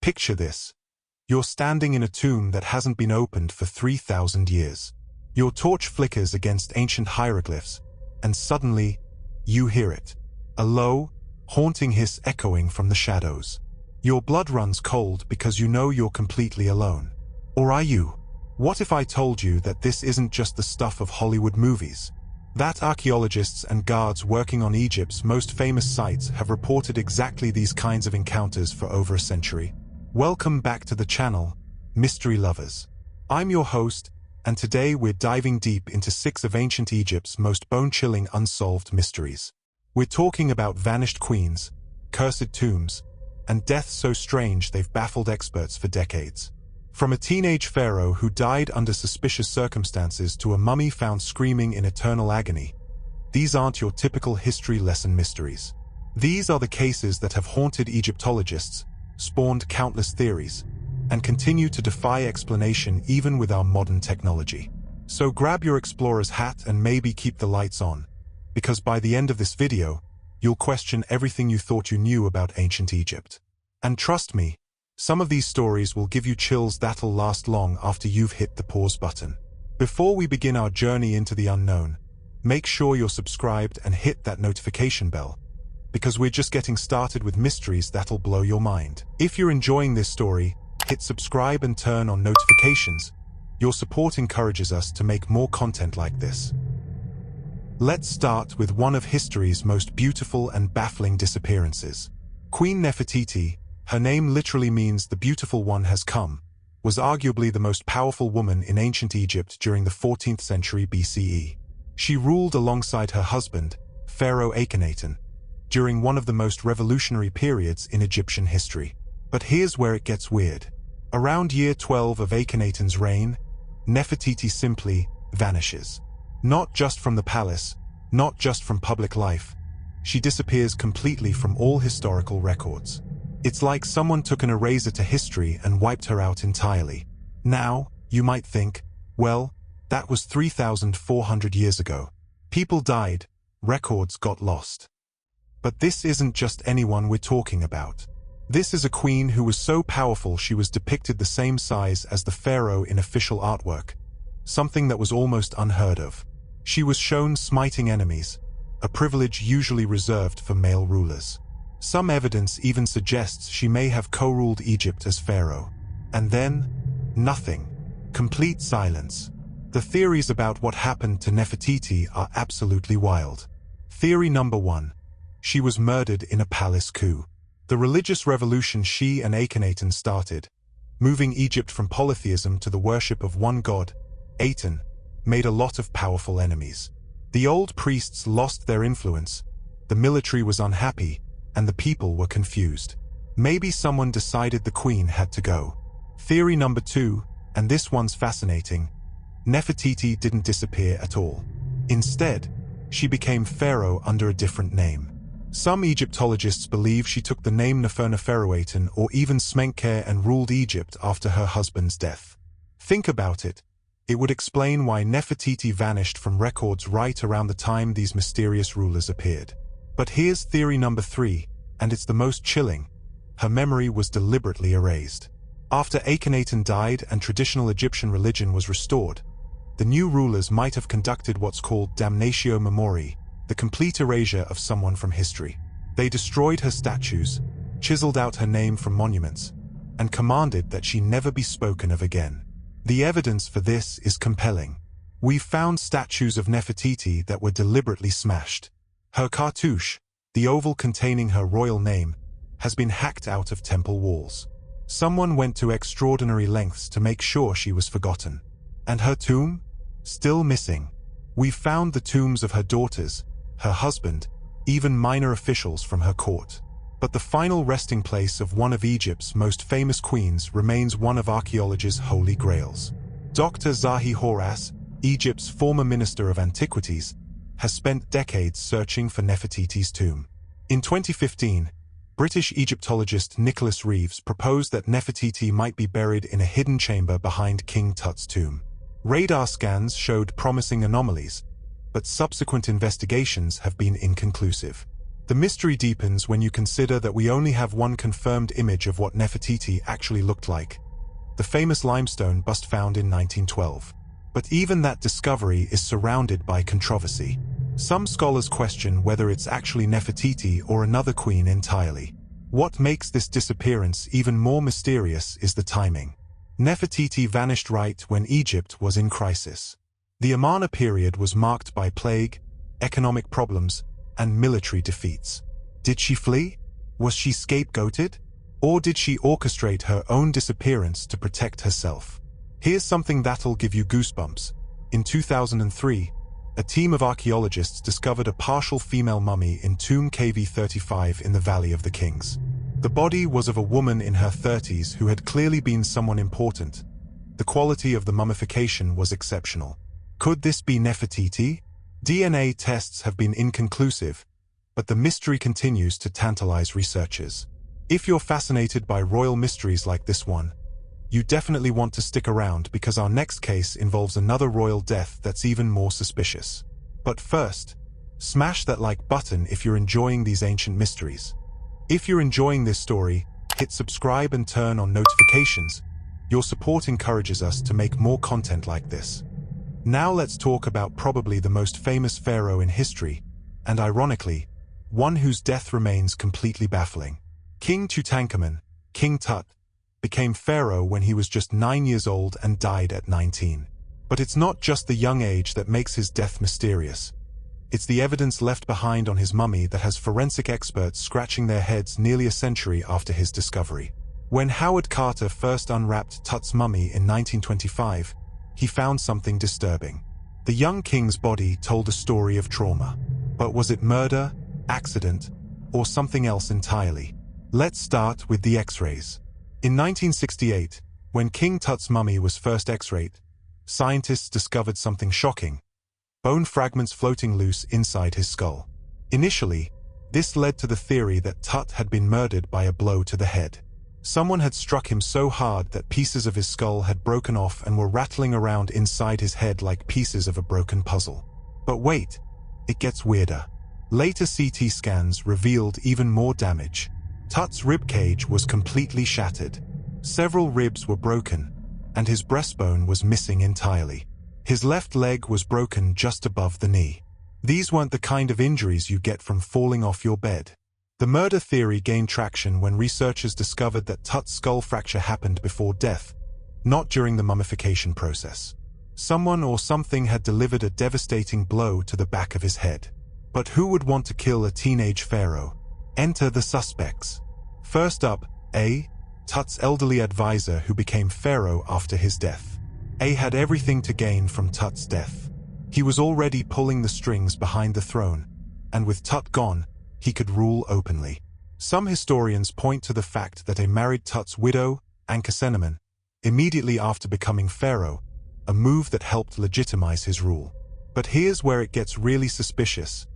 Picture this. You're standing in a tomb that hasn't been opened for 3,000 years. Your torch flickers against ancient hieroglyphs, and suddenly, you hear it. A low, haunting hiss echoing from the shadows. Your blood runs cold because you know you're completely alone. Or are you? What if I told you that this isn't just the stuff of Hollywood movies? That archaeologists and guards working on Egypt's most famous sites have reported exactly these kinds of encounters for over a century. Welcome back to the channel, Mystery Lovers. I'm your host, and today we're diving deep into 6 of ancient Egypt's most bone-chilling unsolved mysteries. We're talking about vanished queens, cursed tombs, and deaths so strange they've baffled experts for decades. From a teenage pharaoh who died under suspicious circumstances to a mummy found screaming in eternal agony, these aren't your typical history lesson mysteries. These are the cases that have haunted Egyptologists, spawned countless theories, and continue to defy explanation even with our modern technology. So grab your explorer's hat and maybe keep the lights on, because by the end of this video, you'll question everything you thought you knew about ancient Egypt. And trust me, some of these stories will give you chills that'll last long after you've hit the pause button. Before we begin our journey into the unknown, make sure you're subscribed and hit that notification bell, because we're just getting started with mysteries that'll blow your mind. If you're enjoying this story, hit subscribe and turn on notifications. Your support encourages us to make more content like this. Let's start with one of history's most beautiful and baffling disappearances. Queen Nefertiti, her name literally means the beautiful one has come, was arguably the most powerful woman in ancient Egypt during the 14th century BCE. She ruled alongside her husband, Pharaoh Akhenaten, during one of the most revolutionary periods in Egyptian history. But here's where it gets weird. Around year 12 of Akhenaten's reign, Nefertiti simply vanishes. Not just from the palace, not just from public life, she disappears completely from all historical records. It's like someone took an eraser to history and wiped her out entirely. Now, you might think, well, that was 3,400 years ago. People died, records got lost. But this isn't just anyone we're talking about. This is a queen who was so powerful she was depicted the same size as the pharaoh in official artwork, something that was almost unheard of. She was shown smiting enemies, a privilege usually reserved for male rulers. Some evidence even suggests she may have co-ruled Egypt as pharaoh. And then, nothing. Complete silence. The theories about what happened to Nefertiti are absolutely wild. Theory number 1. She was murdered in a palace coup. The religious revolution she and Akhenaten started, moving Egypt from polytheism to the worship of one god, Aten, made a lot of powerful enemies. The old priests lost their influence, the military was unhappy, and the people were confused. Maybe someone decided the queen had to go. Theory number 2, and this one's fascinating, Nefertiti didn't disappear at all. Instead, she became pharaoh under a different name. Some Egyptologists believe she took the name Nefertiti or even Smenkhare and ruled Egypt after her husband's death. Think about it. It would explain why Nefertiti vanished from records right around the time these mysterious rulers appeared. But here's theory number 3, and it's the most chilling. Her memory was deliberately erased. After Akhenaten died and traditional Egyptian religion was restored, the new rulers might have conducted what's called damnatio memoriae, the complete erasure of someone from history. They destroyed her statues, chiseled out her name from monuments, and commanded that she never be spoken of again. The evidence for this is compelling. We've found statues of Nefertiti that were deliberately smashed. Her cartouche, the oval containing her royal name, has been hacked out of temple walls. Someone went to extraordinary lengths to make sure she was forgotten. And her tomb? Still missing. We've found the tombs of her daughters, her husband, even minor officials from her court. But the final resting place of one of Egypt's most famous queens remains one of archaeologists' holy grails. Dr. Zahi Hawass, Egypt's former Minister of Antiquities, has spent decades searching for Nefertiti's tomb. In 2015, British Egyptologist Nicholas Reeves proposed that Nefertiti might be buried in a hidden chamber behind King Tut's tomb. Radar scans showed promising anomalies, but subsequent investigations have been inconclusive. The mystery deepens when you consider that we only have one confirmed image of what Nefertiti actually looked like, the famous limestone bust found in 1912. But even that discovery is surrounded by controversy. Some scholars question whether it's actually Nefertiti or another queen entirely. What makes this disappearance even more mysterious is the timing. Nefertiti vanished right when Egypt was in crisis. The Amarna period was marked by plague, economic problems, and military defeats. Did she flee? Was she scapegoated? Or did she orchestrate her own disappearance to protect herself? Here's something that'll give you goosebumps. In 2003, a team of archaeologists discovered a partial female mummy in tomb KV35 in the Valley of the Kings. The body was of a woman in her 30s who had clearly been someone important. The quality of the mummification was exceptional. Could this be Nefertiti? DNA tests have been inconclusive, but the mystery continues to tantalize researchers. If you're fascinated by royal mysteries like this one, you definitely want to stick around because our next case involves another royal death that's even more suspicious. But first, smash that like button if you're enjoying these ancient mysteries. If you're enjoying this story, hit subscribe and turn on notifications. Your support encourages us to make more content like this. Now let's talk about probably the most famous pharaoh in history, and ironically, one whose death remains completely baffling. King Tutankhamun, King Tut, became pharaoh when he was just 9 years old and died at 19. But it's not just the young age that makes his death mysterious. It's the evidence left behind on his mummy that has forensic experts scratching their heads nearly a century after his discovery. When Howard Carter first unwrapped Tut's mummy in 1925, he found something disturbing. The young king's body told a story of trauma. But was it murder, accident, or something else entirely? Let's start with the X-rays. In 1968, when King Tut's mummy was first X-rayed, scientists discovered something shocking: bone fragments floating loose inside his skull. Initially, this led to the theory that Tut had been murdered by a blow to the head. Someone had struck him so hard that pieces of his skull had broken off and were rattling around inside his head like pieces of a broken puzzle. But wait, it gets weirder. Later CT scans revealed even more damage. Tut's ribcage was completely shattered. Several ribs were broken, and his breastbone was missing entirely. His left leg was broken just above the knee. These weren't the kind of injuries you get from falling off your bed. The murder theory gained traction when researchers discovered that Tut's skull fracture happened before death, not during the mummification process. Someone or something had delivered a devastating blow to the back of his head. But who would want to kill a teenage pharaoh? Enter the suspects. First up, A, Tut's elderly advisor who became pharaoh after his death. A had everything to gain from Tut's death. He was already pulling the strings behind the throne, and with Tut gone, he could rule openly. Some historians point to the fact that A married Tut's widow, Ankhesenamun, immediately after becoming pharaoh, a move that helped legitimize his rule. But here's where it gets really suspicious.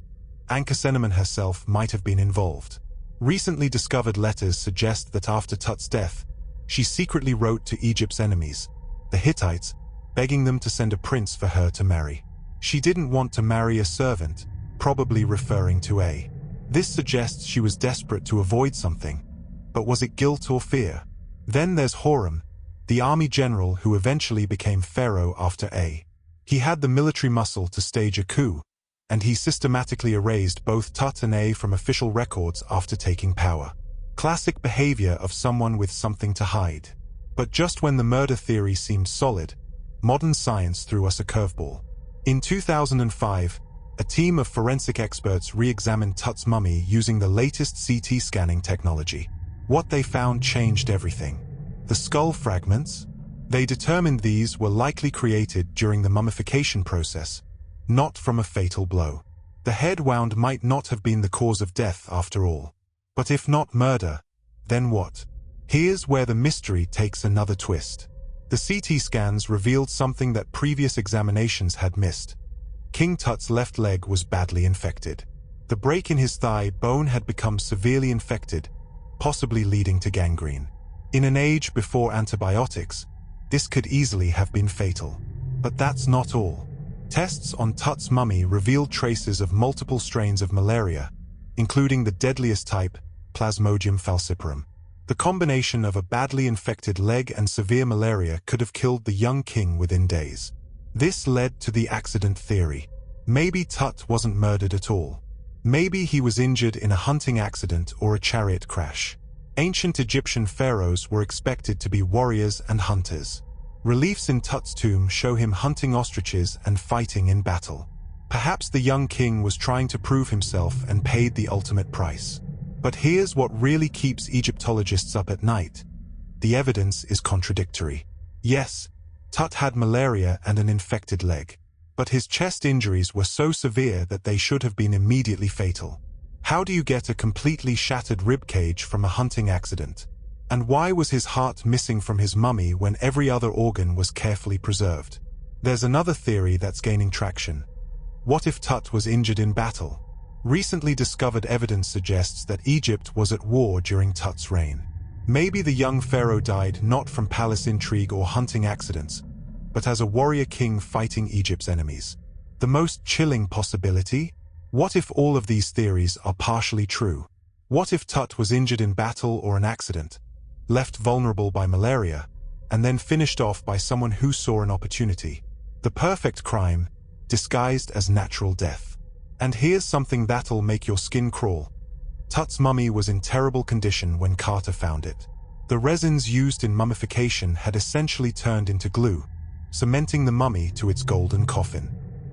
Ankhesenamun herself might have been involved. Recently discovered letters suggest that after Tut's death, she secretly wrote to Egypt's enemies, the Hittites, begging them to send a prince for her to marry. She didn't want to marry a servant, probably referring to A. This suggests she was desperate to avoid something. But was it guilt or fear? Then there's Horem, the army general who eventually became pharaoh after A. He had the military muscle to stage a coup, and he systematically erased both Tut and A from official records after taking power. Classic behavior of someone with something to hide. But just when the murder theory seemed solid, modern science threw us a curveball. In 2005, a team of forensic experts re-examined Tut's mummy using the latest CT scanning technology. What they found changed everything. The skull fragments? They determined these were likely created during the mummification process, not from a fatal blow. The head wound might not have been the cause of death after all. But if not murder, then what? Here's where the mystery takes another twist. The CT scans revealed something that previous examinations had missed. King Tut's left leg was badly infected. The break in his thigh bone had become severely infected, possibly leading to gangrene. In an age before antibiotics, this could easily have been fatal. But that's not all. Tests on Tut's mummy revealed traces of multiple strains of malaria, including the deadliest type, Plasmodium falciparum. The combination of a badly infected leg and severe malaria could have killed the young king within days. This led to the accident theory. Maybe Tut wasn't murdered at all. Maybe he was injured in a hunting accident or a chariot crash. Ancient Egyptian pharaohs were expected to be warriors and hunters. Reliefs in Tut's tomb show him hunting ostriches and fighting in battle. Perhaps the young king was trying to prove himself and paid the ultimate price. But here's what really keeps Egyptologists up at night. The evidence is contradictory. Yes, Tut had malaria and an infected leg, but his chest injuries were so severe that they should have been immediately fatal. How do you get a completely shattered rib cage from a hunting accident? And why was his heart missing from his mummy when every other organ was carefully preserved? There's another theory that's gaining traction. What if Tut was injured in battle? Recently discovered evidence suggests that Egypt was at war during Tut's reign. Maybe the young pharaoh died not from palace intrigue or hunting accidents, but as a warrior king fighting Egypt's enemies. The most chilling possibility? What if all of these theories are partially true? What if Tut was injured in battle or an accident, left vulnerable by malaria, and then finished off by someone who saw an opportunity? The perfect crime, disguised as natural death. And here's something that'll make your skin crawl. Tut's mummy was in terrible condition when Carter found it. The resins used in mummification had essentially turned into glue, cementing the mummy to its golden coffin.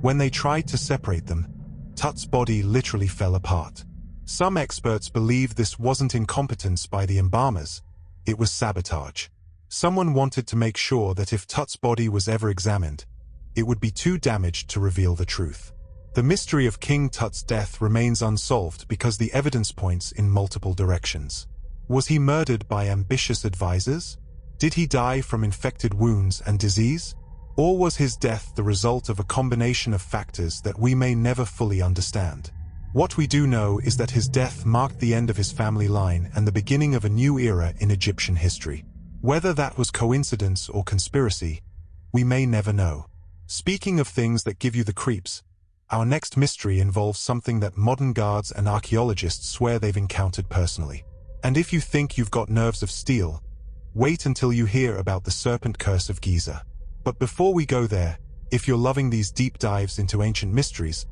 When they tried to separate them, Tut's body literally fell apart. Some experts believe this wasn't incompetence by the embalmers, it was sabotage. Someone wanted to make sure that if Tut's body was ever examined, it would be too damaged to reveal the truth. The mystery of King Tut's death remains unsolved because the evidence points in multiple directions. Was he murdered by ambitious advisors? Did he die from infected wounds and disease? Or was his death the result of a combination of factors that we may never fully understand? What we do know is that his death marked the end of his family line and the beginning of a new era in Egyptian history. Whether that was coincidence or conspiracy, we may never know. Speaking of things that give you the creeps, our next mystery involves something that modern guards and archaeologists swear they've encountered personally. And if you think you've got nerves of steel, wait until you hear about the Serpent Curse of Giza. But before we go there, if you're loving these deep dives into ancient mysteries,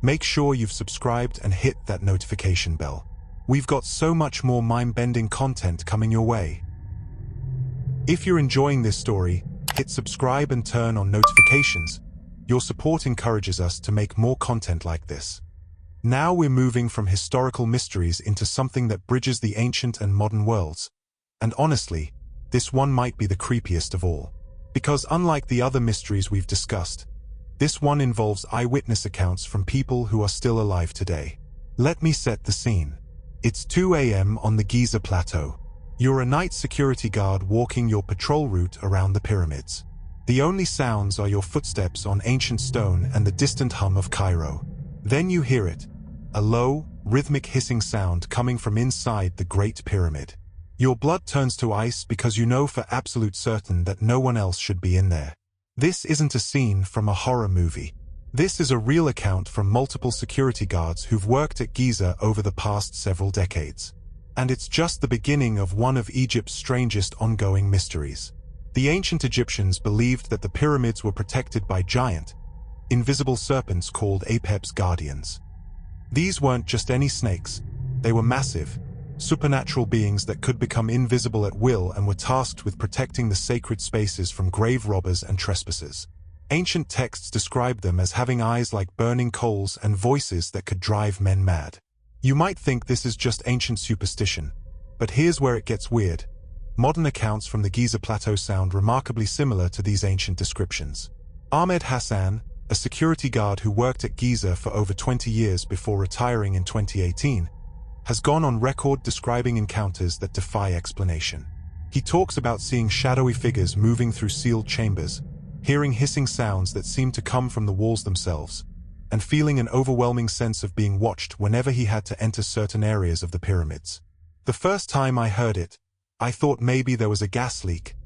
make sure you've subscribed and hit that notification bell. We've got so much more mind-bending content coming your way. If you're enjoying this story, hit subscribe and turn on notifications. Your support encourages us to make more content like this. Now we're moving from historical mysteries into something that bridges the ancient and modern worlds. And honestly, this one might be the creepiest of all. Because unlike the other mysteries we've discussed, this one involves eyewitness accounts from people who are still alive today. Let me set the scene. It's 2 a.m. on the Giza Plateau. You're a night security guard walking your patrol route around the pyramids. The only sounds are your footsteps on ancient stone and the distant hum of Cairo. Then you hear it, a low, rhythmic hissing sound coming from inside the Great Pyramid. Your blood turns to ice because you know for absolute certain that no one else should be in there. This isn't a scene from a horror movie. This is a real account from multiple security guards who've worked at Giza over the past several decades. And it's just the beginning of one of Egypt's strangest ongoing mysteries. The ancient Egyptians believed that the pyramids were protected by giant, invisible serpents called apex guardians. These weren't just any snakes, they were massive, supernatural beings that could become invisible at will and were tasked with protecting the sacred spaces from grave robbers and trespassers. Ancient texts describe them as having eyes like burning coals and voices that could drive men mad. You might think this is just ancient superstition, but here's where it gets weird. Modern accounts from the Giza Plateau sound remarkably similar to these ancient descriptions. Ahmed Hassan, a security guard who worked at Giza for over 20 years before retiring in 2018, has gone on record describing encounters that defy explanation. He talks about seeing shadowy figures moving through sealed chambers, hearing hissing sounds that seem to come from the walls themselves, and feeling an overwhelming sense of being watched whenever he had to enter certain areas of the pyramids. The first time I heard it, I thought maybe there was a gas leak,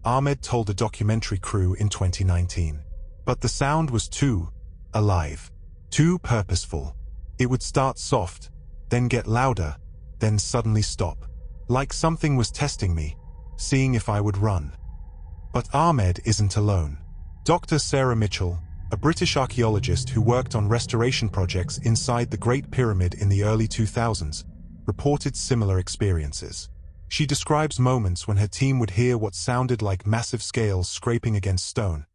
Ahmed told a documentary crew in 2019. But the sound was too alive, too purposeful. It would start soft, then get louder, then suddenly stop. Like something was testing me, seeing if I would run. But Ahmed isn't alone. Dr. Sarah Mitchell, a British archaeologist who worked on restoration projects inside the Great Pyramid in the early 2000s, reported similar experiences. She describes moments when her team would hear what sounded like massive scales scraping against stone,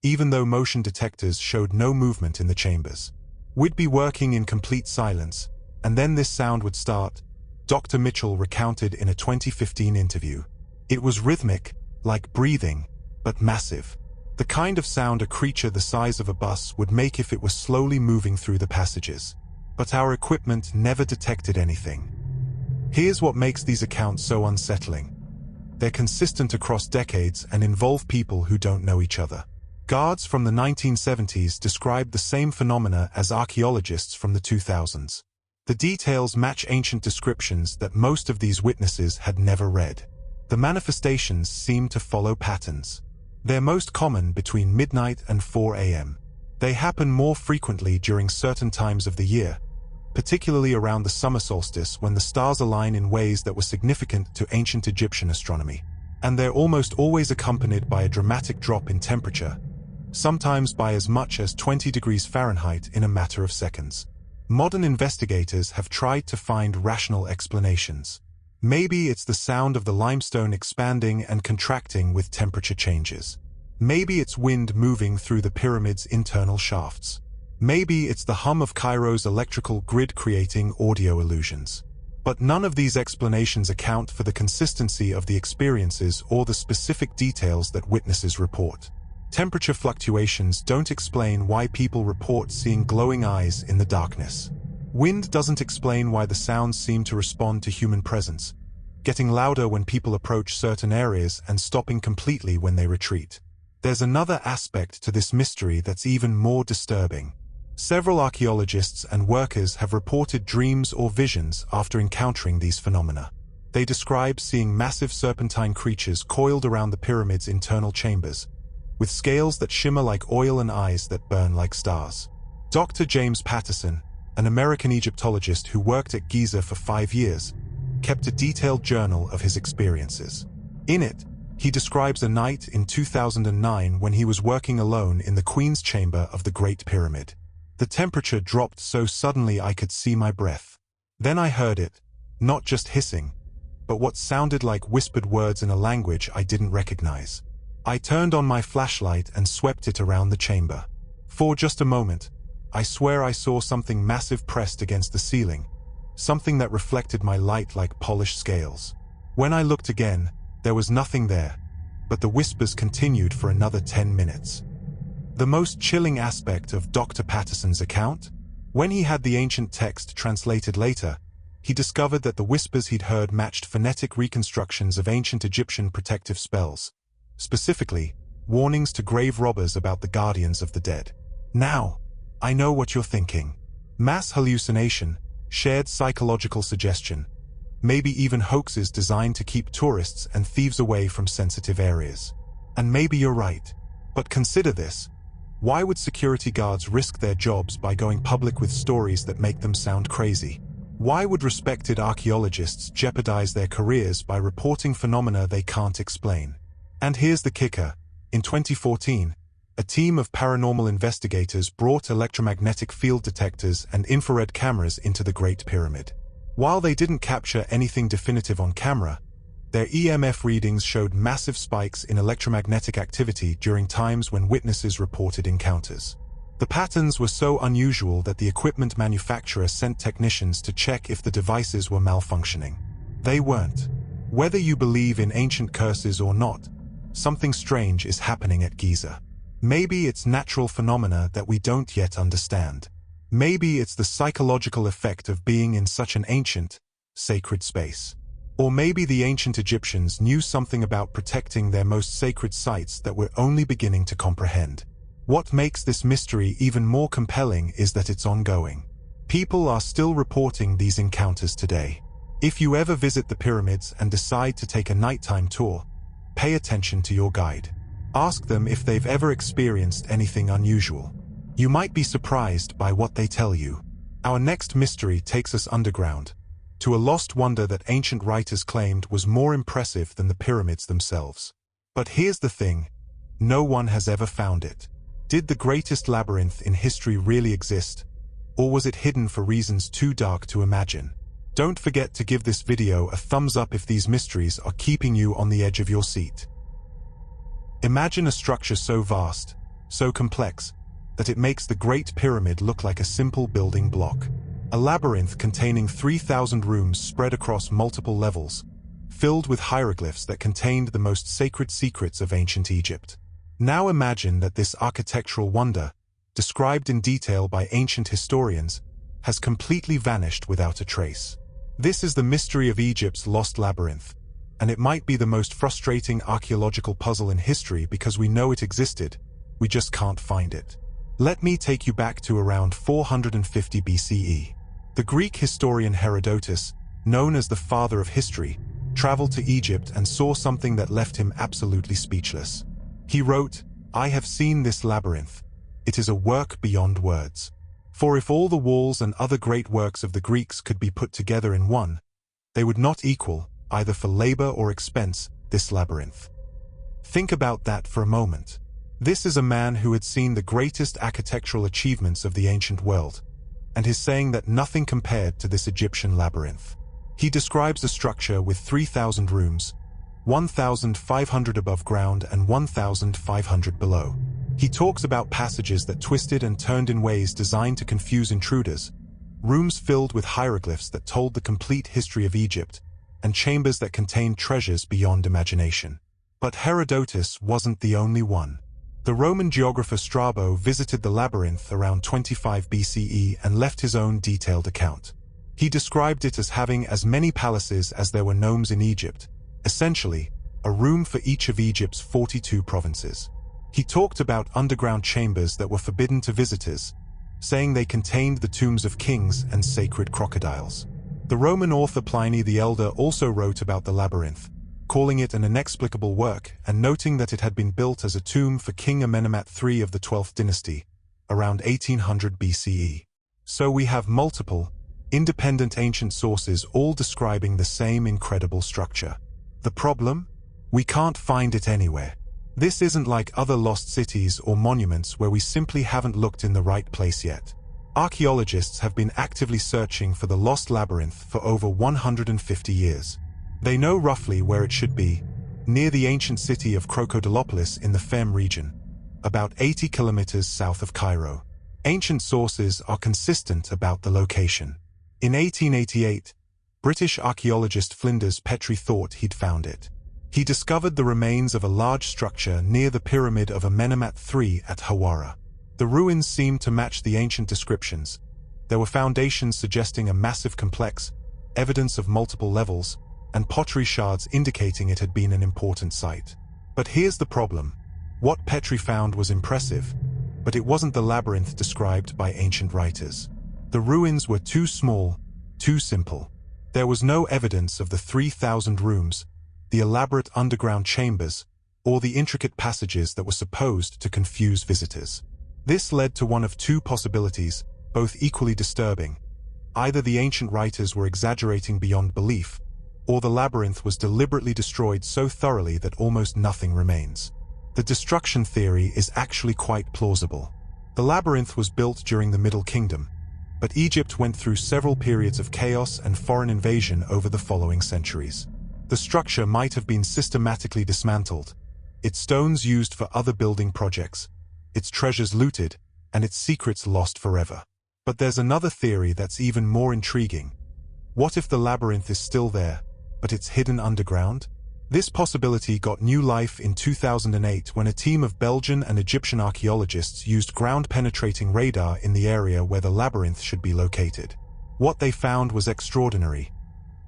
even though motion detectors showed no movement in the chambers. We'd be working in complete silence, and then this sound would start, Dr. Mitchell recounted in a 2015 interview. It was rhythmic, like breathing, but massive. The kind of sound a creature the size of a bus would make if it was slowly moving through the passages. But our equipment never detected anything. Here's what makes these accounts so unsettling. They're consistent across decades and involve people who don't know each other. Guards from the 1970s described the same phenomena as archaeologists from the 2000s. The details match ancient descriptions that most of these witnesses had never read. The manifestations seem to follow patterns. They're most common between midnight and 4 a.m. They happen more frequently during certain times of the year, particularly around the summer solstice when the stars align in ways that were significant to ancient Egyptian astronomy. And they're almost always accompanied by a dramatic drop in temperature, sometimes by as much as 20 degrees Fahrenheit in a matter of seconds. Modern investigators have tried to find rational explanations. Maybe it's the sound of the limestone expanding and contracting with temperature changes. Maybe it's wind moving through the pyramid's internal shafts. Maybe it's the hum of Cairo's electrical grid creating audio illusions. But none of these explanations account for the consistency of the experiences or the specific details that witnesses report. Temperature fluctuations don't explain why people report seeing glowing eyes in the darkness. Wind doesn't explain why the sounds seem to respond to human presence, getting louder when people approach certain areas and stopping completely when they retreat. There's another aspect to this mystery that's even more disturbing. Several archaeologists and workers have reported dreams or visions after encountering these phenomena. They describe seeing massive serpentine creatures coiled around the pyramid's internal chambers, with scales that shimmer like oil and eyes that burn like stars. Dr. James Patterson, an American Egyptologist who worked at Giza for 5 years, kept a detailed journal of his experiences. In it, he describes a night in 2009 when he was working alone in the Queen's Chamber of the Great Pyramid. The temperature dropped so suddenly I could see my breath. Then I heard it, not just hissing, but what sounded like whispered words in a language I didn't recognize. I turned on my flashlight and swept it around the chamber. For just a moment, I swear I saw something massive pressed against the ceiling, something that reflected my light like polished scales. When I looked again, there was nothing there, but the whispers continued for another 10 minutes. The most chilling aspect of Dr. Patterson's account? When he had the ancient text translated later, he discovered that the whispers he'd heard matched phonetic reconstructions of ancient Egyptian protective spells, specifically, warnings to grave robbers about the guardians of the dead. Now, I know what you're thinking. Mass hallucination, shared psychological suggestion, maybe even hoaxes designed to keep tourists and thieves away from sensitive areas. And maybe you're right. But consider this. Why would security guards risk their jobs by going public with stories that make them sound crazy? Why would respected archaeologists jeopardize their careers by reporting phenomena they can't explain? And here's the kicker. In 2014, a team of paranormal investigators brought electromagnetic field detectors and infrared cameras into the Great Pyramid. While they didn't capture anything definitive on camera, their EMF readings showed massive spikes in electromagnetic activity during times when witnesses reported encounters. The patterns were so unusual that the equipment manufacturer sent technicians to check if the devices were malfunctioning. They weren't. Whether you believe in ancient curses or not, something strange is happening at Giza. Maybe it's natural phenomena that we don't yet understand. Maybe it's the psychological effect of being in such an ancient, sacred space. Or maybe the ancient Egyptians knew something about protecting their most sacred sites that we're only beginning to comprehend. What makes this mystery even more compelling is that it's ongoing. People are still reporting these encounters today. If you ever visit the pyramids and decide to take a nighttime tour, pay attention to your guide. Ask them if they've ever experienced anything unusual. You might be surprised by what they tell you. Our next mystery takes us underground, to a lost wonder that ancient writers claimed was more impressive than the pyramids themselves. But here's the thing, no one has ever found it. Did the greatest labyrinth in history really exist, or was it hidden for reasons too dark to imagine? Don't forget to give this video a thumbs up if these mysteries are keeping you on the edge of your seat. Imagine a structure so vast, so complex, that it makes the Great Pyramid look like a simple building block. A labyrinth containing 3,000 rooms spread across multiple levels, filled with hieroglyphs that contained the most sacred secrets of ancient Egypt. Now imagine that this architectural wonder, described in detail by ancient historians, has completely vanished without a trace. This is the mystery of Egypt's Lost Labyrinth, and it might be the most frustrating archaeological puzzle in history because we know it existed, we just can't find it. Let me take you back to around 450 BCE. The Greek historian Herodotus, known as the father of history, traveled to Egypt and saw something that left him absolutely speechless. He wrote, "I have seen this labyrinth. It is a work beyond words. For if all the walls and other great works of the Greeks could be put together in one, they would not equal, either for labor or expense, this labyrinth." Think about that for a moment. This is a man who had seen the greatest architectural achievements of the ancient world, and is saying that nothing compared to this Egyptian labyrinth. He describes a structure with 3,000 rooms, 1,500 above ground and 1,500 below. He talks about passages that twisted and turned in ways designed to confuse intruders, rooms filled with hieroglyphs that told the complete history of Egypt, and chambers that contained treasures beyond imagination. But Herodotus wasn't the only one. The Roman geographer Strabo visited the labyrinth around 25 BCE and left his own detailed account. He described it as having as many palaces as there were nomes in Egypt, essentially, a room for each of Egypt's 42 provinces. He talked about underground chambers that were forbidden to visitors, saying they contained the tombs of kings and sacred crocodiles. The Roman author Pliny the Elder also wrote about the labyrinth, calling it an inexplicable work and noting that it had been built as a tomb for King Amenemhat III of the 12th dynasty, around 1800 BCE. So we have multiple, independent ancient sources all describing the same incredible structure. The problem? We can't find it anywhere. This isn't like other lost cities or monuments where we simply haven't looked in the right place yet. Archaeologists have been actively searching for the Lost Labyrinth for over 150 years. They know roughly where it should be, near the ancient city of Crocodilopolis in the Fem region, about 80 kilometers south of Cairo. Ancient sources are consistent about the location. In 1888, British archaeologist Flinders Petrie thought he'd found it. He discovered the remains of a large structure near the pyramid of Amenemhat III at Hawara. The ruins seemed to match the ancient descriptions. There were foundations suggesting a massive complex, evidence of multiple levels, and pottery shards indicating it had been an important site. But here's the problem. What Petrie found was impressive, but it wasn't the labyrinth described by ancient writers. The ruins were too small, too simple. There was no evidence of the 3,000 rooms, the elaborate underground chambers, or the intricate passages that were supposed to confuse visitors. This led to one of two possibilities, both equally disturbing. Either the ancient writers were exaggerating beyond belief, or the labyrinth was deliberately destroyed so thoroughly that almost nothing remains. The destruction theory is actually quite plausible. The labyrinth was built during the Middle Kingdom, but Egypt went through several periods of chaos and foreign invasion over the following centuries. The structure might have been systematically dismantled, its stones used for other building projects, its treasures looted, and its secrets lost forever. But there's another theory that's even more intriguing. What if the labyrinth is still there, but it's hidden underground? This possibility got new life in 2008 when a team of Belgian and Egyptian archaeologists used ground-penetrating radar in the area where the labyrinth should be located. What they found was extraordinary.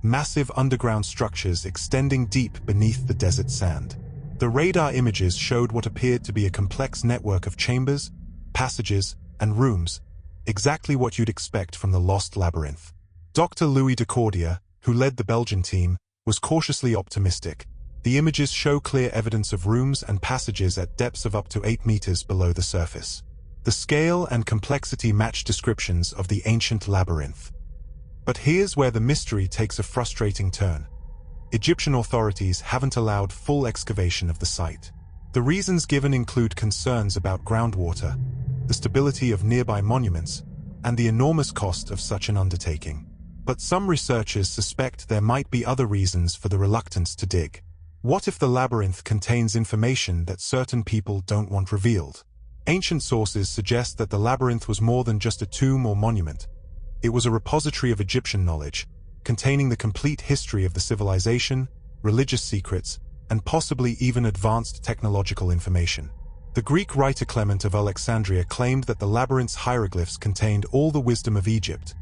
Massive underground structures extending deep beneath the desert sand. The radar images showed what appeared to be a complex network of chambers, passages, and rooms, exactly what you'd expect from the Lost Labyrinth. Dr. Louis de Cordia, who led the Belgian team, was cautiously optimistic. The images show clear evidence of rooms and passages at depths of up to 8 meters below the surface. The scale and complexity match descriptions of the ancient labyrinth. But here's where the mystery takes a frustrating turn. Egyptian authorities haven't allowed full excavation of the site. The reasons given include concerns about groundwater, the stability of nearby monuments, and the enormous cost of such an undertaking. But some researchers suspect there might be other reasons for the reluctance to dig. What if the labyrinth contains information that certain people don't want revealed? Ancient sources suggest that the labyrinth was more than just a tomb or monument. It was a repository of Egyptian knowledge, containing the complete history of the civilization, religious secrets, and possibly even advanced technological information. The Greek writer Clement of Alexandria claimed that the labyrinth's hieroglyphs contained all the wisdom of Egypt,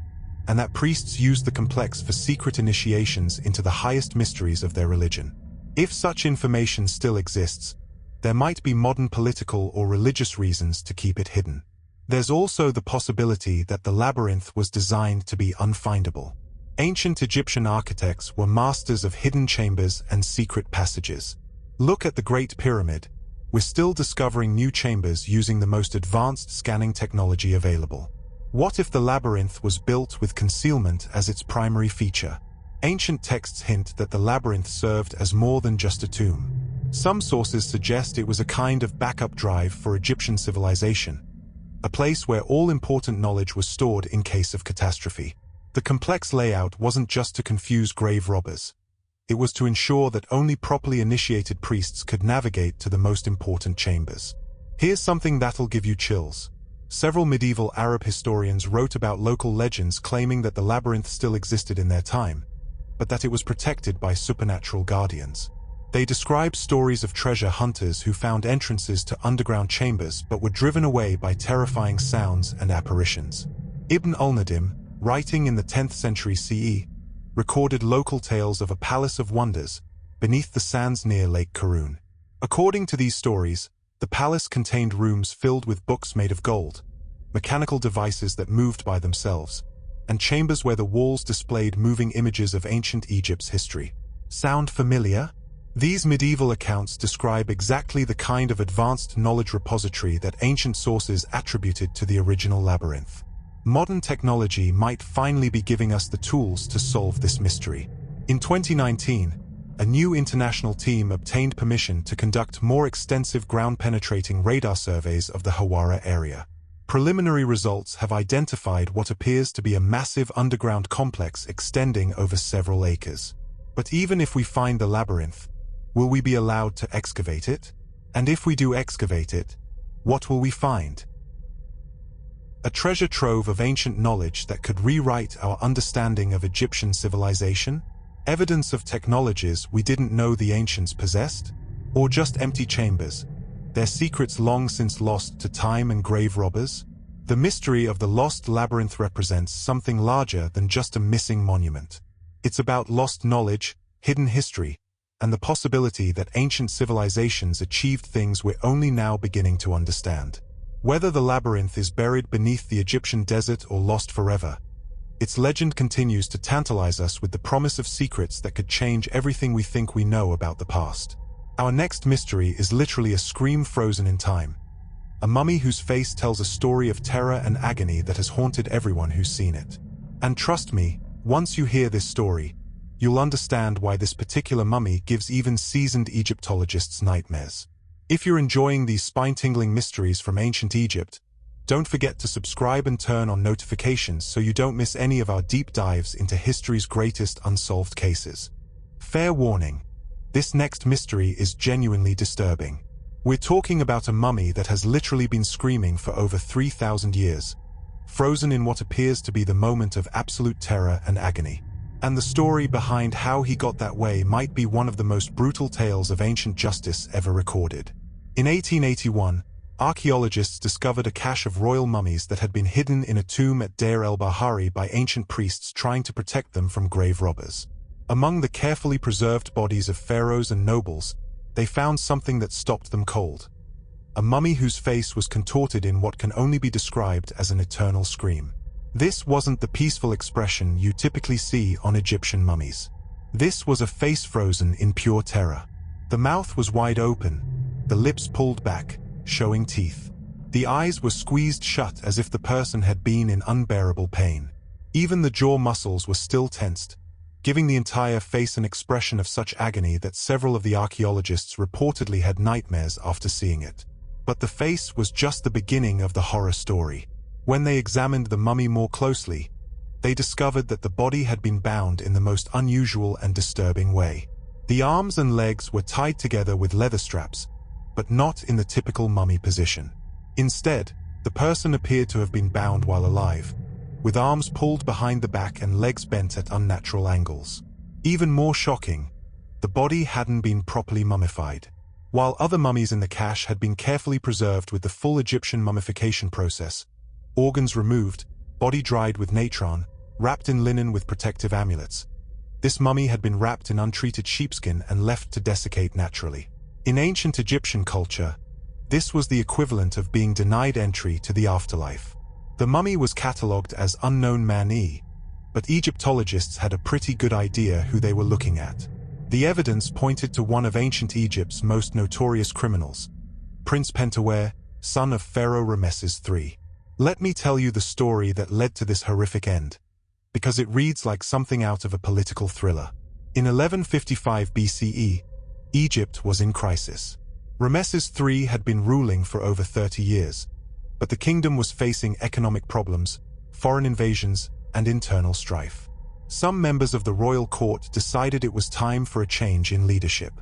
and that priests used the complex for secret initiations into the highest mysteries of their religion. If such information still exists, there might be modern political or religious reasons to keep it hidden. There's also the possibility that the labyrinth was designed to be unfindable. Ancient Egyptian architects were masters of hidden chambers and secret passages. Look at the Great Pyramid. We're still discovering new chambers using the most advanced scanning technology available. What if the labyrinth was built with concealment as its primary feature? Ancient texts hint that the labyrinth served as more than just a tomb. Some sources suggest it was a kind of backup drive for Egyptian civilization, a place where all important knowledge was stored in case of catastrophe. The complex layout wasn't just to confuse grave robbers. It was to ensure that only properly initiated priests could navigate to the most important chambers. Here's something that'll give you chills. Several medieval Arab historians wrote about local legends claiming that the labyrinth still existed in their time, but that it was protected by supernatural guardians. They describe stories of treasure hunters who found entrances to underground chambers but were driven away by terrifying sounds and apparitions. Ibn al-Nadim, writing in the 10th century CE, recorded local tales of a palace of wonders beneath the sands near Lake Karun. According to these stories, the palace contained rooms filled with books made of gold, mechanical devices that moved by themselves, and chambers where the walls displayed moving images of ancient Egypt's history. Sound familiar? These medieval accounts describe exactly the kind of advanced knowledge repository that ancient sources attributed to the original labyrinth. Modern technology might finally be giving us the tools to solve this mystery. In 2019, a new international team obtained permission to conduct more extensive ground-penetrating radar surveys of the Hawara area. Preliminary results have identified what appears to be a massive underground complex extending over several acres. But even if we find the labyrinth, will we be allowed to excavate it? And if we do excavate it, what will we find? A treasure trove of ancient knowledge that could rewrite our understanding of Egyptian civilization? Evidence of technologies we didn't know the ancients possessed? Or just empty chambers, their secrets long since lost to time and grave robbers? The mystery of the Lost Labyrinth represents something larger than just a missing monument. It's about lost knowledge, hidden history, and the possibility that ancient civilizations achieved things we're only now beginning to understand. Whether the labyrinth is buried beneath the Egyptian desert or lost forever, its legend continues to tantalize us with the promise of secrets that could change everything we think we know about the past. Our next mystery is literally a scream frozen in time. A mummy whose face tells a story of terror and agony that has haunted everyone who's seen it. And trust me, once you hear this story, you'll understand why this particular mummy gives even seasoned Egyptologists nightmares. If you're enjoying these spine-tingling mysteries from ancient Egypt, don't forget to subscribe and turn on notifications so you don't miss any of our deep dives into history's greatest unsolved cases. Fair warning, this next mystery is genuinely disturbing. We're talking about a mummy that has literally been screaming for over 3,000 years, frozen in what appears to be the moment of absolute terror and agony. And the story behind how he got that way might be one of the most brutal tales of ancient justice ever recorded. In 1881, archaeologists discovered a cache of royal mummies that had been hidden in a tomb at Deir el-Bahari by ancient priests trying to protect them from grave robbers. Among the carefully preserved bodies of pharaohs and nobles, they found something that stopped them cold. A mummy whose face was contorted in what can only be described as an eternal scream. This wasn't the peaceful expression you typically see on Egyptian mummies. This was a face frozen in pure terror. The mouth was wide open, the lips pulled back, showing teeth. The eyes were squeezed shut as if the person had been in unbearable pain. Even the jaw muscles were still tensed, giving the entire face an expression of such agony that several of the archaeologists reportedly had nightmares after seeing it. But the face was just the beginning of the horror story. When they examined the mummy more closely, they discovered that the body had been bound in the most unusual and disturbing way. The arms and legs were tied together with leather straps, but not in the typical mummy position. Instead, the person appeared to have been bound while alive, with arms pulled behind the back and legs bent at unnatural angles. Even more shocking, the body hadn't been properly mummified. While other mummies in the cache had been carefully preserved with the full Egyptian mummification process, organs removed, body dried with natron, wrapped in linen with protective amulets, this mummy had been wrapped in untreated sheepskin and left to desiccate naturally. In ancient Egyptian culture, this was the equivalent of being denied entry to the afterlife. The mummy was catalogued as unknown man-e, but Egyptologists had a pretty good idea who they were looking at. The evidence pointed to one of ancient Egypt's most notorious criminals, Prince Pentawere, son of Pharaoh Ramesses III. Let me tell you the story that led to this horrific end, because it reads like something out of a political thriller. In 1155 BCE, Egypt was in crisis. Ramesses III had been ruling for over 30 years, but the kingdom was facing economic problems, foreign invasions, and internal strife. Some members of the royal court decided it was time for a change in leadership.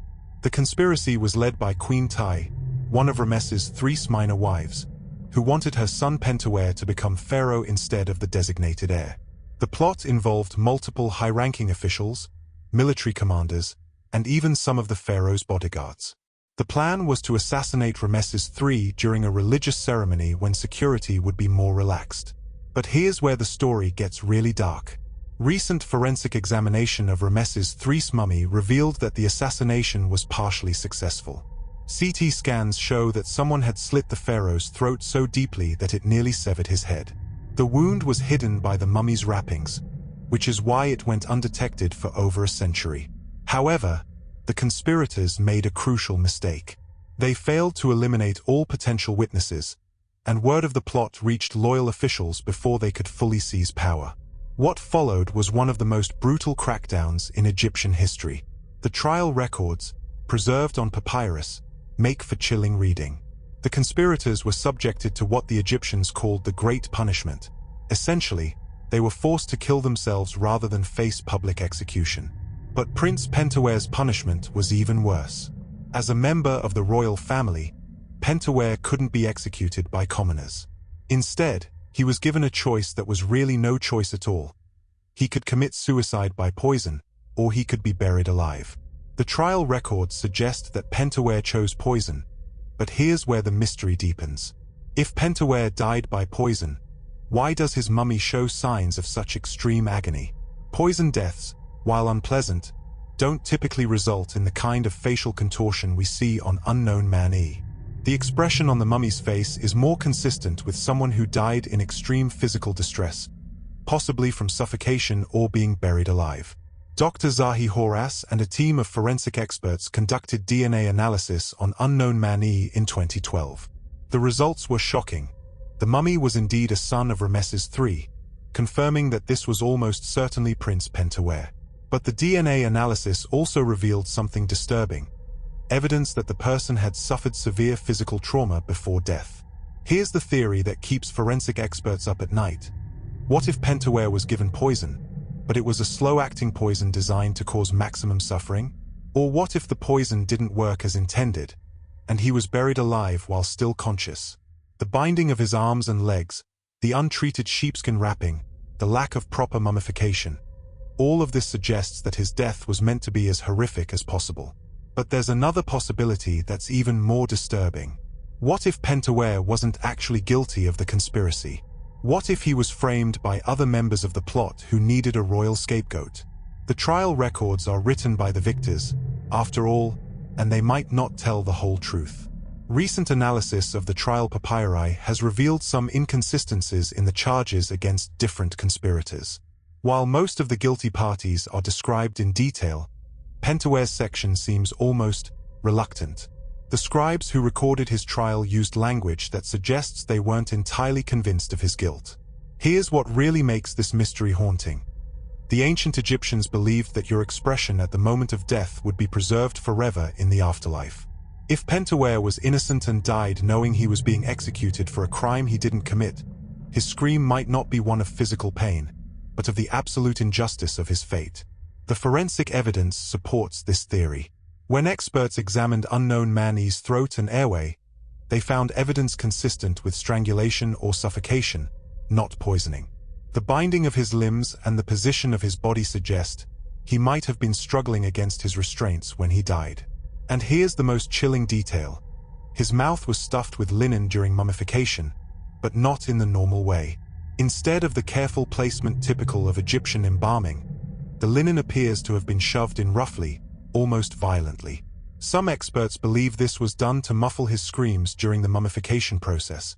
The conspiracy was led by Queen Tai, one of Ramesses III's minor wives, who wanted her son Pentawere to become pharaoh instead of the designated heir. The plot involved multiple high-ranking officials, military commanders, and even some of the pharaoh's bodyguards. The plan was to assassinate Ramesses III during a religious ceremony when security would be more relaxed. But here's where the story gets really dark. Recent forensic examination of Ramesses III's mummy revealed that the assassination was partially successful. CT scans show that someone had slit the pharaoh's throat so deeply that it nearly severed his head. The wound was hidden by the mummy's wrappings, which is why it went undetected for over a century. However, the conspirators made a crucial mistake. They failed to eliminate all potential witnesses, and word of the plot reached loyal officials before they could fully seize power. What followed was one of the most brutal crackdowns in Egyptian history. The trial records, preserved on papyrus, make for chilling reading. The conspirators were subjected to what the Egyptians called the Great Punishment. Essentially, they were forced to kill themselves rather than face public execution. But Prince Pentaware's punishment was even worse. As a member of the royal family, Pentawere couldn't be executed by commoners. Instead, he was given a choice that was really no choice at all. He could commit suicide by poison, or he could be buried alive. The trial records suggest that Pentawere chose poison, but here's where the mystery deepens. If Pentawere died by poison, why does his mummy show signs of such extreme agony? Poison deaths, while unpleasant, don't typically result in the kind of facial contortion we see on unknown man-e. The expression on the mummy's face is more consistent with someone who died in extreme physical distress, possibly from suffocation or being buried alive. Dr. Zahi Horace and a team of forensic experts conducted DNA analysis on unknown man-e in 2012. The results were shocking. The mummy was indeed a son of Ramesses III, confirming that this was almost certainly Prince Pentawere. But the DNA analysis also revealed something disturbing, evidence that the person had suffered severe physical trauma before death. Here's the theory that keeps forensic experts up at night. What if Pentawere was given poison, but it was a slow-acting poison designed to cause maximum suffering? Or what if the poison didn't work as intended, and he was buried alive while still conscious? The binding of his arms and legs, the untreated sheepskin wrapping, the lack of proper mummification, all of this suggests that his death was meant to be as horrific as possible. But there's another possibility that's even more disturbing. What if Pentawere wasn't actually guilty of the conspiracy? What if he was framed by other members of the plot who needed a royal scapegoat? The trial records are written by the victors, after all, and they might not tell the whole truth. Recent analysis of the trial papyri has revealed some inconsistencies in the charges against different conspirators. While most of the guilty parties are described in detail, Pentaware's section seems almost reluctant. The scribes who recorded his trial used language that suggests they weren't entirely convinced of his guilt. Here's what really makes this mystery haunting. The ancient Egyptians believed that your expression at the moment of death would be preserved forever in the afterlife. If Pentuer was innocent and died knowing he was being executed for a crime he didn't commit, his scream might not be one of physical pain, but of the absolute injustice of his fate. The forensic evidence supports this theory. When experts examined unknown Mani's throat and airway, they found evidence consistent with strangulation or suffocation, not poisoning. The binding of his limbs and the position of his body suggest he might have been struggling against his restraints when he died. And here's the most chilling detail. His mouth was stuffed with linen during mummification, but not in the normal way. Instead of the careful placement typical of Egyptian embalming, the linen appears to have been shoved in roughly, almost violently. Some experts believe this was done to muffle his screams during the mummification process,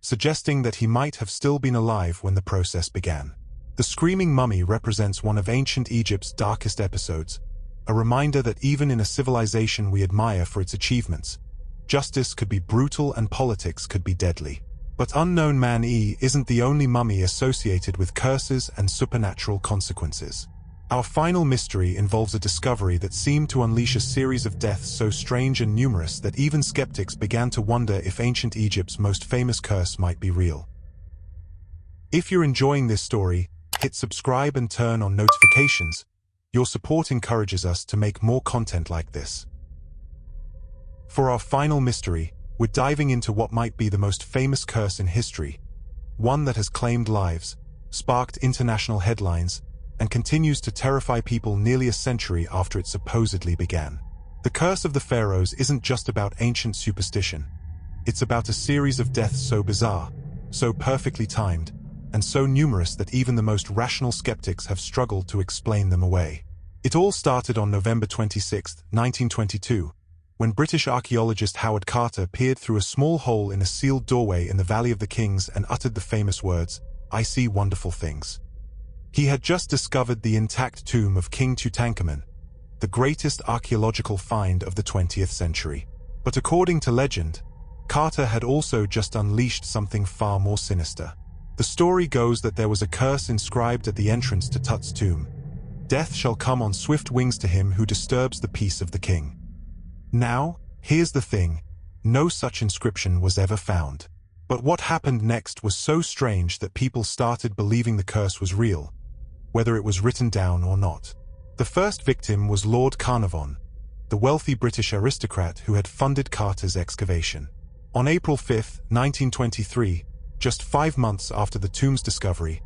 suggesting that he might have still been alive when the process began. The screaming mummy represents one of ancient Egypt's darkest episodes, a reminder that even in a civilization we admire for its achievements, justice could be brutal and politics could be deadly. But unknown Mani isn't the only mummy associated with curses and supernatural consequences. Our final mystery involves a discovery that seemed to unleash a series of deaths so strange and numerous that even skeptics began to wonder if ancient Egypt's most famous curse might be real. If you're enjoying this story, hit subscribe and turn on notifications. Your support encourages us to make more content like this. For our final mystery, we're diving into what might be the most famous curse in history, one that has claimed lives, sparked international headlines, and continues to terrify people nearly a century after it supposedly began. The curse of the pharaohs isn't just about ancient superstition. It's about a series of deaths so bizarre, so perfectly timed, and so numerous that even the most rational skeptics have struggled to explain them away. It all started on November 26, 1922, when British archaeologist Howard Carter peered through a small hole in a sealed doorway in the Valley of the Kings and uttered the famous words, "I see wonderful things." He had just discovered the intact tomb of King Tutankhamun, the greatest archaeological find of the 20th century. But according to legend, Carter had also just unleashed something far more sinister. The story goes that there was a curse inscribed at the entrance to Tut's tomb. Death shall come on swift wings to him who disturbs the peace of the king. Now, here's the thing, no such inscription was ever found. But what happened next was so strange that people started believing the curse was real, whether it was written down or not. The first victim was Lord Carnarvon, the wealthy British aristocrat who had funded Carter's excavation. On April 5, 1923, just 5 months after the tomb's discovery,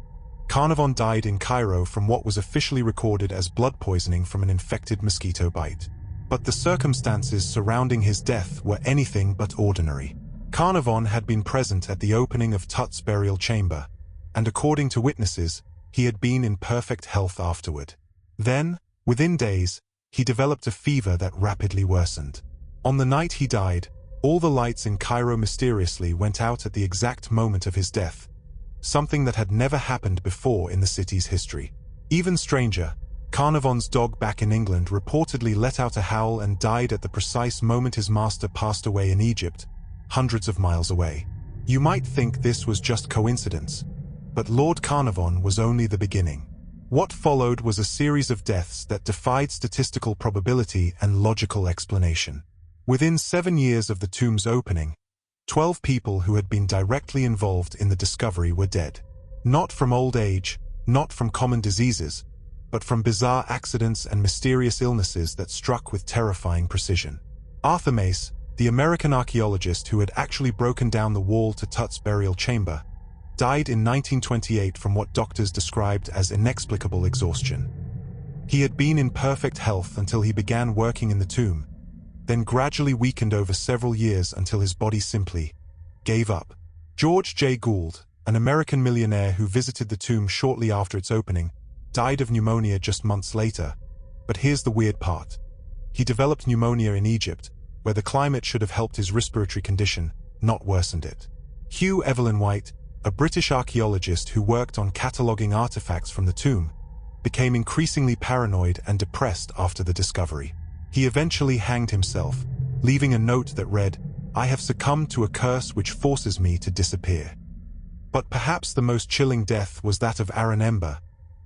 Carnarvon died in Cairo from what was officially recorded as blood poisoning from an infected mosquito bite. But the circumstances surrounding his death were anything but ordinary. Carnarvon had been present at the opening of Tut's burial chamber, and according to witnesses, he had been in perfect health afterward. Then, within days, he developed a fever that rapidly worsened. On the night he died, all the lights in Cairo mysteriously went out at the exact moment of his death, something that had never happened before in the city's history. Even stranger, Carnarvon's dog back in England reportedly let out a howl and died at the precise moment his master passed away in Egypt, hundreds of miles away. You might think this was just coincidence, but Lord Carnarvon was only the beginning. What followed was a series of deaths that defied statistical probability and logical explanation. Within 7 years of the tomb's opening, 12 people who had been directly involved in the discovery were dead. Not from old age, not from common diseases, but from bizarre accidents and mysterious illnesses that struck with terrifying precision. Arthur Mace, the American archaeologist who had actually broken down the wall to Tut's burial chamber, died in 1928 from what doctors described as inexplicable exhaustion. He had been in perfect health until he began working in the tomb, then gradually weakened over several years until his body simply gave up. George J. Gould, an American millionaire who visited the tomb shortly after its opening, died of pneumonia just months later. But here's the weird part. He developed pneumonia in Egypt, where the climate should have helped his respiratory condition, not worsened it. Hugh Evelyn White, a British archaeologist who worked on cataloguing artifacts from the tomb, became increasingly paranoid and depressed after the discovery. He eventually hanged himself, leaving a note that read, "I have succumbed to a curse which forces me to disappear." But perhaps the most chilling death was that of Aaron Ember,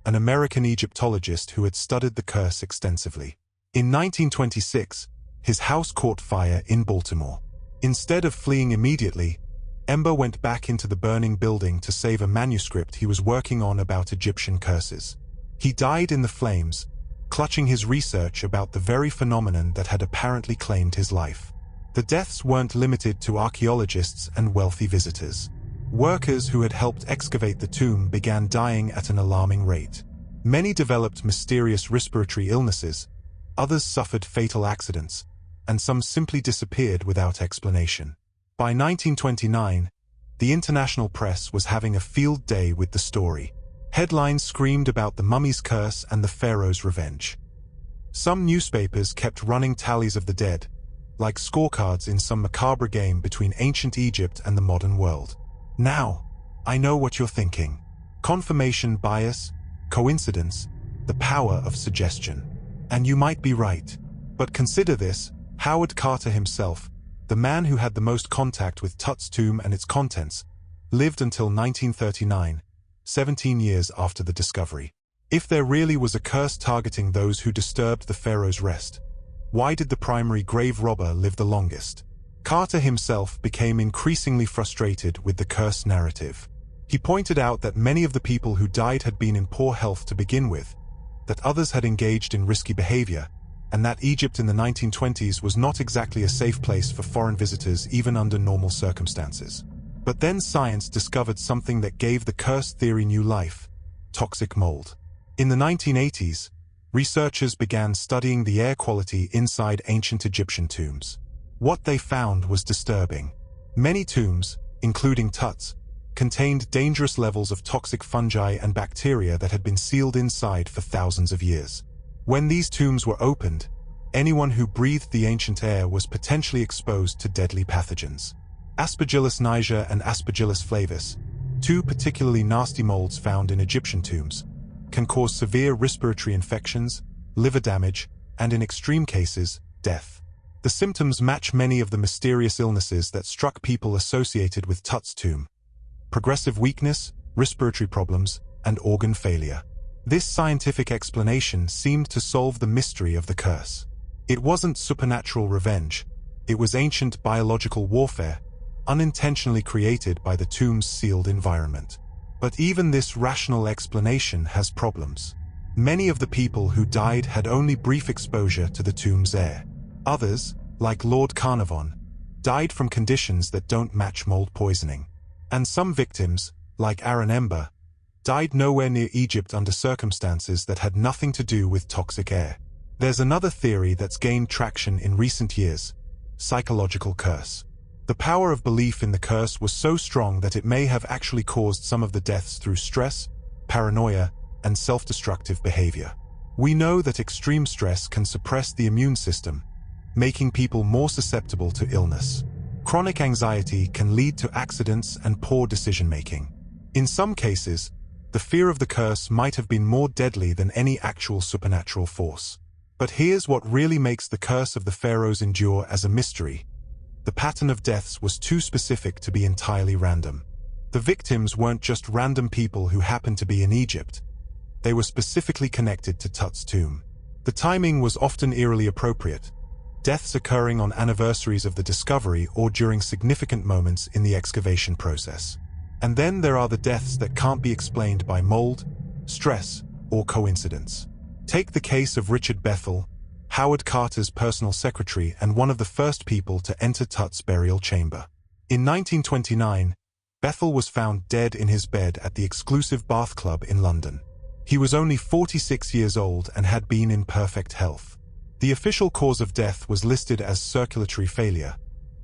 an American Egyptologist who had studied the curse extensively. In 1926, his house caught fire in Baltimore. Instead of fleeing immediately, Ember went back into the burning building to save a manuscript he was working on about Egyptian curses. He died in the flames, clutching his research about the very phenomenon that had apparently claimed his life. The deaths weren't limited to archaeologists and wealthy visitors. Workers who had helped excavate the tomb began dying at an alarming rate. Many developed mysterious respiratory illnesses, others suffered fatal accidents, and some simply disappeared without explanation. By 1929, the international press was having a field day with the story. Headlines screamed about the mummy's curse and the pharaoh's revenge. Some newspapers kept running tallies of the dead, like scorecards in some macabre game between ancient Egypt and the modern world. Now, I know what you're thinking. Confirmation bias, coincidence, the power of suggestion. And you might be right. But consider this: Howard Carter himself, the man who had the most contact with Tut's tomb and its contents, lived until 1939, 17 years after the discovery. If there really was a curse targeting those who disturbed the pharaoh's rest, why did the primary grave robber live the longest? Carter himself became increasingly frustrated with the curse narrative. He pointed out that many of the people who died had been in poor health to begin with, that others had engaged in risky behavior, and that Egypt in the 1920s was not exactly a safe place for foreign visitors even under normal circumstances. But then science discovered something that gave the curse theory new life: toxic mold. In the 1980s, researchers began studying the air quality inside ancient Egyptian tombs. What they found was disturbing. Many tombs, including Tut's, contained dangerous levels of toxic fungi and bacteria that had been sealed inside for thousands of years. When these tombs were opened, anyone who breathed the ancient air was potentially exposed to deadly pathogens. Aspergillus niger and Aspergillus flavus, two particularly nasty molds found in Egyptian tombs, can cause severe respiratory infections, liver damage, and in extreme cases, death. The symptoms match many of the mysterious illnesses that struck people associated with Tut's tomb: progressive weakness, respiratory problems, and organ failure. This scientific explanation seemed to solve the mystery of the curse. It wasn't supernatural revenge, it was ancient biological warfare, unintentionally created by the tomb's sealed environment. But even this rational explanation has problems. Many of the people who died had only brief exposure to the tomb's air. Others, like Lord Carnarvon, died from conditions that don't match mold poisoning. And some victims, like Aaron Ember, died nowhere near Egypt under circumstances that had nothing to do with toxic air. There's another theory that's gained traction in recent years: psychological curse. The power of belief in the curse was so strong that it may have actually caused some of the deaths through stress, paranoia, and self-destructive behavior. We know that extreme stress can suppress the immune system, making people more susceptible to illness. Chronic anxiety can lead to accidents and poor decision-making. In some cases, the fear of the curse might have been more deadly than any actual supernatural force. But here's what really makes the curse of the pharaohs endure as a mystery: the pattern of deaths was too specific to be entirely random. The victims weren't just random people who happened to be in Egypt. They were specifically connected to Tut's tomb. The timing was often eerily appropriate, deaths occurring on anniversaries of the discovery or during significant moments in the excavation process. And then there are the deaths that can't be explained by mold, stress, or coincidence. Take the case of Richard Bethel, Howard Carter's personal secretary and one of the first people to enter Tut's burial chamber. In 1929, Bethel was found dead in his bed at the exclusive bath club in London. He was only 46 years old and had been in perfect health. The official cause of death was listed as circulatory failure,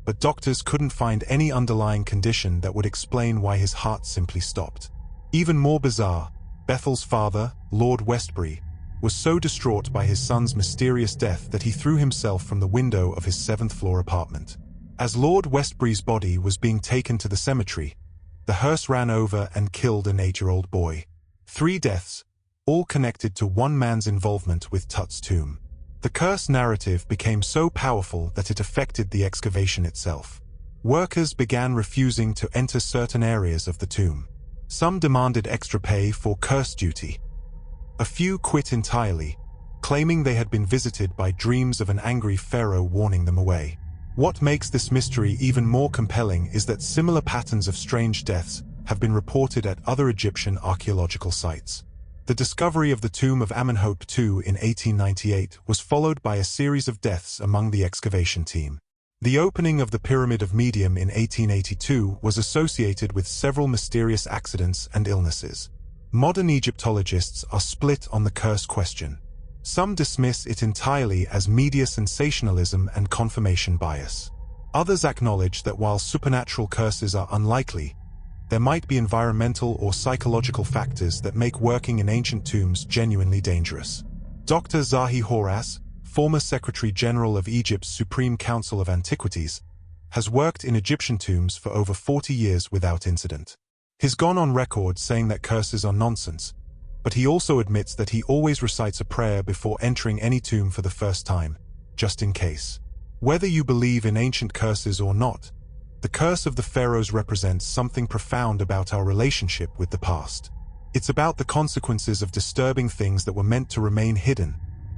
but doctors couldn't find any underlying condition that would explain why his heart simply stopped. Even more bizarre, Bethel's father, Lord Westbury, was so distraught by his son's mysterious death that he threw himself from the window of his 7th-floor apartment. As Lord Westbury's body was being taken to the cemetery, the hearse ran over and killed an 8-year-old boy. 3 deaths, all connected to one man's involvement with Tut's tomb. The curse narrative became so powerful that it affected the excavation itself. Workers began refusing to enter certain areas of the tomb. Some demanded extra pay for curse duty. A few quit entirely, claiming they had been visited by dreams of an angry pharaoh warning them away. What makes this mystery even more compelling is that similar patterns of strange deaths have been reported at other Egyptian archaeological sites. The discovery of the tomb of Amenhotep II in 1898 was followed by a series of deaths among the excavation team. The opening of the Pyramid of Medium in 1882 was associated with several mysterious accidents and illnesses. Modern Egyptologists are split on the curse question. Some dismiss it entirely as media sensationalism and confirmation bias. Others acknowledge that while supernatural curses are unlikely, there might be environmental or psychological factors that make working in ancient tombs genuinely dangerous. Dr. Zahi Horace, former Secretary General of Egypt's Supreme Council of Antiquities, has worked in Egyptian tombs for over 40 years without incident. He's gone on record saying that curses are nonsense, but he also admits that he always recites a prayer before entering any tomb for the first time, just in case. Whether you believe in ancient curses or not, the curse of the pharaohs represents something profound about our relationship with the past. It's about the consequences of disturbing things that were meant to remain hidden,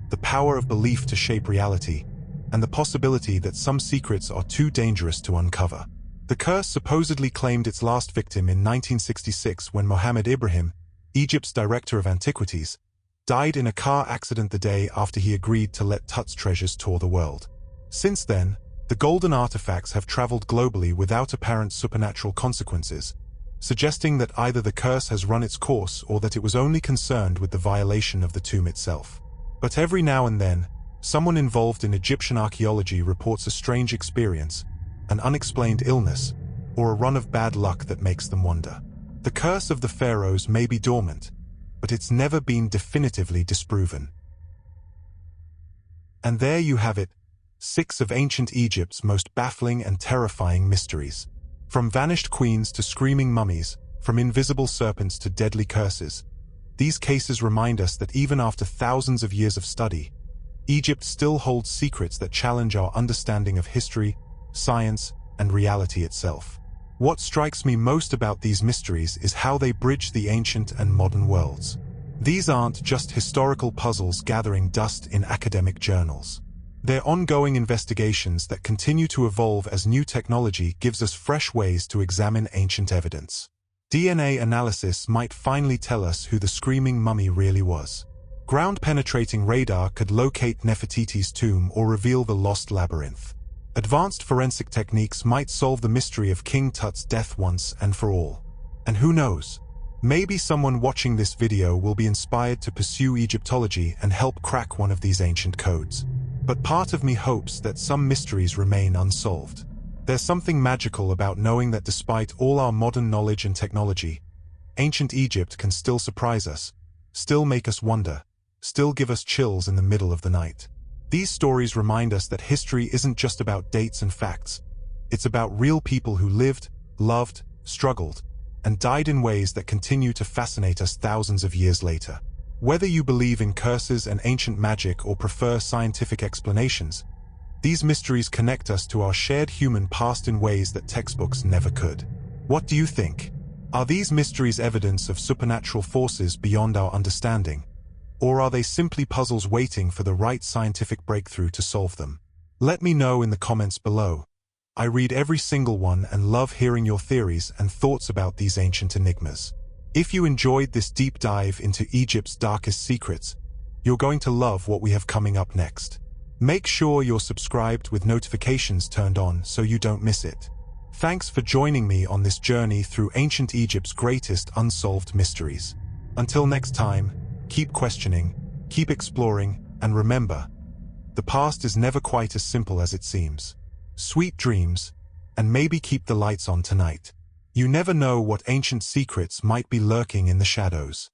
the power of belief to shape reality, and the possibility that some secrets are too dangerous to uncover. The curse supposedly claimed its last victim in 1966 when Mohammed Ibrahim, Egypt's Director of Antiquities, died in a car accident the day after he agreed to let Tut's treasures tour the world. Since then, the golden artifacts have traveled globally without apparent supernatural consequences, suggesting that either the curse has run its course or that it was only concerned with the violation of the tomb itself. But every now and then, someone involved in Egyptian archaeology reports a strange experience, an unexplained illness, or a run of bad luck that makes them wonder. The curse of the pharaohs may be dormant, but it's never been definitively disproven. And there you have it, 6 of ancient Egypt's most baffling and terrifying mysteries. From vanished queens to screaming mummies, from invisible serpents to deadly curses, these cases remind us that even after thousands of years of study, Egypt still holds secrets that challenge our understanding of history, science, and reality itself. What strikes me most about these mysteries is how they bridge the ancient and modern worlds. These aren't just historical puzzles gathering dust in academic journals. They're ongoing investigations that continue to evolve as new technology gives us fresh ways to examine ancient evidence. DNA analysis might finally tell us who the screaming mummy really was. Ground-penetrating radar could locate Nefertiti's tomb or reveal the Lost Labyrinth. Advanced forensic techniques might solve the mystery of King Tut's death once and for all. And who knows? Maybe someone watching this video will be inspired to pursue Egyptology and help crack one of these ancient codes. But part of me hopes that some mysteries remain unsolved. There's something magical about knowing that despite all our modern knowledge and technology, ancient Egypt can still surprise us, still make us wonder, still give us chills in the middle of the night. These stories remind us that history isn't just about dates and facts. It's about real people who lived, loved, struggled, and died in ways that continue to fascinate us thousands of years later. Whether you believe in curses and ancient magic or prefer scientific explanations, these mysteries connect us to our shared human past in ways that textbooks never could. What do you think? Are these mysteries evidence of supernatural forces beyond our understanding? Or are they simply puzzles waiting for the right scientific breakthrough to solve them? Let me know in the comments below. I read every single one and love hearing your theories and thoughts about these ancient enigmas. If you enjoyed this deep dive into Egypt's darkest secrets, you're going to love what we have coming up next. Make sure you're subscribed with notifications turned on so you don't miss it. Thanks for joining me on this journey through ancient Egypt's greatest unsolved mysteries. Until next time, keep questioning, keep exploring, and remember, the past is never quite as simple as it seems. Sweet dreams, and maybe keep the lights on tonight. You never know what ancient secrets might be lurking in the shadows.